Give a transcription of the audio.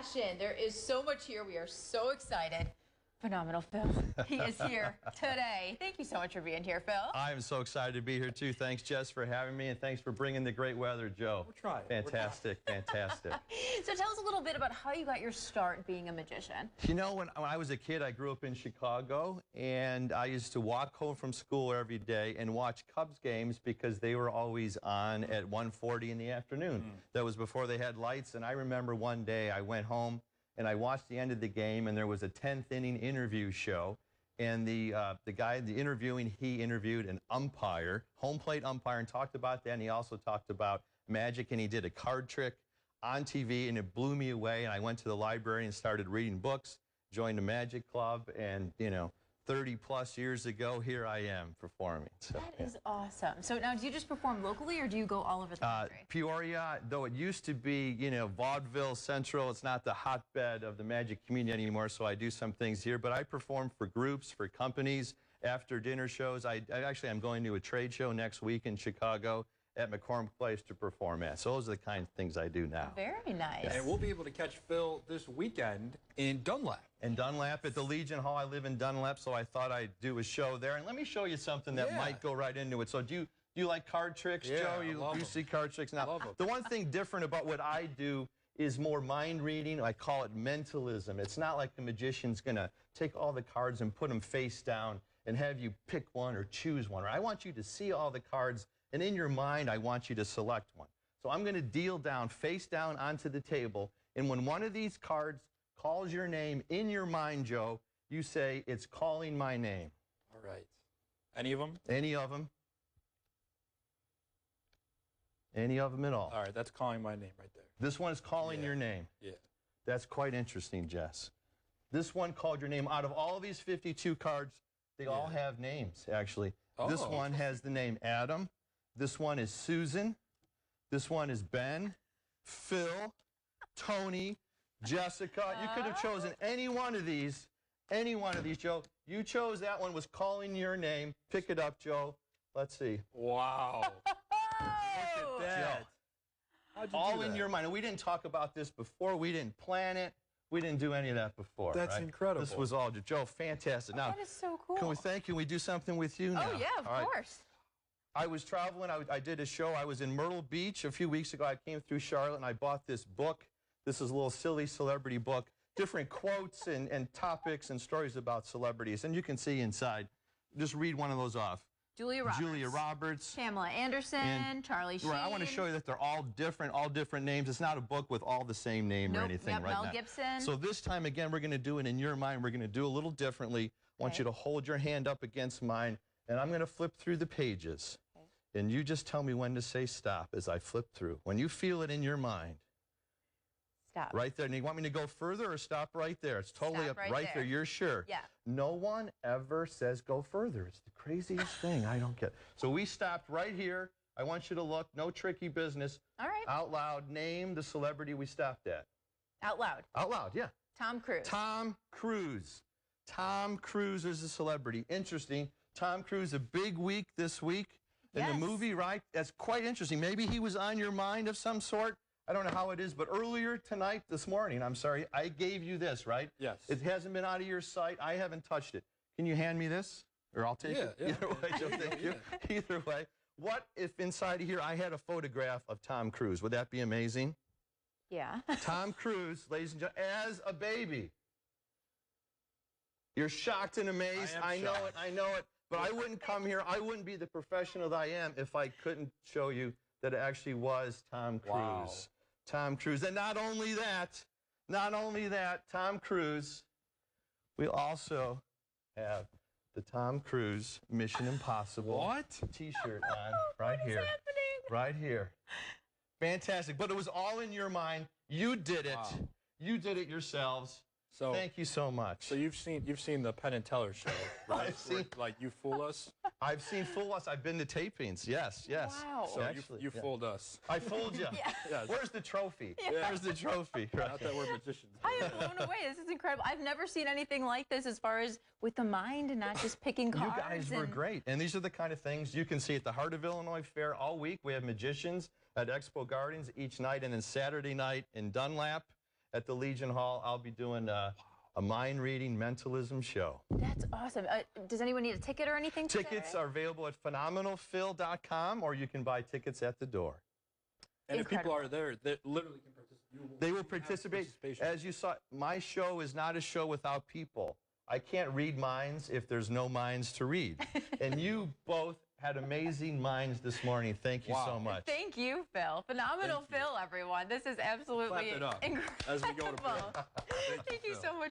passion. There is so much here. We are so excited. Phenomenal Phil. He is here today. Thank you so much for being here, Phil. I am so excited to be here too. Thanks, Jess, for having me, and thanks for bringing the great weather, Joe. We're trying. Fantastic, fantastic. So tell us a little bit about how you got your start being a magician. You know, when I was a kid, I grew up in Chicago, and I used to walk home from school every day and watch Cubs games because they were always on at 1:40 in the afternoon. That was before they had lights, and I remember one day I went home and I watched the end of the game, and there was a 10th inning interview show, and the guy interviewing, he interviewed an umpire, home plate umpire, and talked about that, and he also talked about magic, and he did a card trick on TV, and it blew me away, and I went to the library and started reading books, joined the Magic Club, and, you know, 30 plus years ago, here I am performing. So, That is awesome. So now, do you just perform locally, or do you go all over the country? Peoria, though it used to be, you know, Vaudeville Central, it's not the hotbed of the magic community anymore, so I do some things here, but I perform for groups, for companies, after dinner shows. I'm going to a trade show next week in Chicago at McCormick Place to perform at. So those are the kind of things I do now. Very nice. And we'll be able to catch Phil this weekend in Dunlap. In Dunlap at the Legion Hall. I live in Dunlap, so I thought I'd do a show there. And let me show you something that might go right into it. So do you like card tricks, Joe? You see card tricks now. The one thing different about what I do is more mind reading. I call it mentalism. It's not like the magician's going to take all the cards and put them face down and have you pick one or choose one. I want you to see all the cards, and in your mind, I want you to select one. So I'm going to deal down, face down onto the table, and when one of these cards calls your name in your mind, Joe, you say, it's calling my name. All right. Any of them? Any of them. Any of them at all. All right, that's calling my name right there. This one is calling your name. Yeah. That's quite interesting, Jess. This one called your name. Out of all of these 52 cards, they all have names, actually. This one has the name Adam. This one is Susan. This one is Ben, Phil, Tony, Jessica. You could have chosen any one of these, Joe. You chose that one, was calling your name. Pick it up, Joe. Let's see. Wow. Look at that. How'd you All do in that? your mind. And we didn't talk about this before. We didn't plan it. We didn't do any of that before. That's incredible. This was all Joe. Fantastic. Now, that is so cool. Can we do something with you now? Oh, yeah, of course. I was traveling. I did a show. I was in Myrtle Beach a few weeks ago. I came through Charlotte, and I bought this book. This is a little silly celebrity book, different quotes and topics and stories about celebrities. And you can see inside. Just read one of those off. Julia Roberts. Julia Roberts. Pamela Anderson, Charlie Sheen. Right, I want to show you that they're all different names. It's not a book with all the same name or anything right Mel now. Gibson. So this time, again, we're going to do it in your mind. We're going to do a little differently. I want you to hold your hand up against mine, and I'm going to flip through the pages. And you just tell me when to say stop as I flip through. When you feel it in your mind. Stop. Right there. And you want me to go further or stop right there? It's totally Stop up right there. You're sure? Yeah. No one ever says go further. It's the craziest thing. I don't get. So we stopped right here. I want you to look. No tricky business. All right. Out loud. Name the celebrity we stopped at. Out loud. Out loud, yeah. Tom Cruise. Tom Cruise. Tom Cruise is a celebrity. Interesting. Tom Cruise, a big week this week in the movie, right? That's quite interesting. Maybe he was on your mind of some sort. I don't know how it is, but earlier tonight, this morning, I'm sorry, I gave you this, right? Yes. It hasn't been out of your sight. I haven't touched it. Can you hand me this? Or I'll take it. Either way, Joe, thank you. Either way. What if inside of here I had a photograph of Tom Cruise? Would that be amazing? Yeah. Tom Cruise, ladies and gentlemen, as a baby. You're shocked and amazed. I know it. I know it. But I wouldn't come here. I wouldn't be the professional that I am if I couldn't show you that it actually was Tom Cruise. Wow. Tom Cruise. And not only that, Tom Cruise, we also have the Tom Cruise Mission Impossible t-shirt on right here. What is happening? Right here. Fantastic. But it was all in your mind. You did it. Wow. You did it yourselves. So thank you so much. So you've seen the Penn and Teller show, right? I've seen, like You Fool Us. I've seen Fool Us. I've been to tapings. Yes, yes. Wow. So actually, you fooled us. I fooled you. Yes. Where's the trophy? Yeah. Where's the trophy? Right. Not that we're magicians. I am blown away. This is incredible. I've never seen anything like this as far as with the mind and not just picking cards. You guys were great. And these are the kind of things you can see at the Heart of Illinois Fair all week. We have magicians at Expo Gardens each night, and then Saturday night in Dunlap. at the Legion Hall. I'll be doing a mind-reading mentalism show. That's awesome. Does anyone need a ticket or anything? for Tickets Saturday? are available at phenomenalphil.com, or you can buy tickets at the door. And if people Incredible. are there, they literally can participate. They will have participate. participation. As you saw, my show is not a show without people. I can't read minds if there's no minds to read. And you both had amazing minds this morning. Thank you so Wow. much. Thank you, Phil. Phenomenal Thank you. Phil, everyone. This is absolutely Clap it up incredible. as we go to break. Thank you Phil. so much.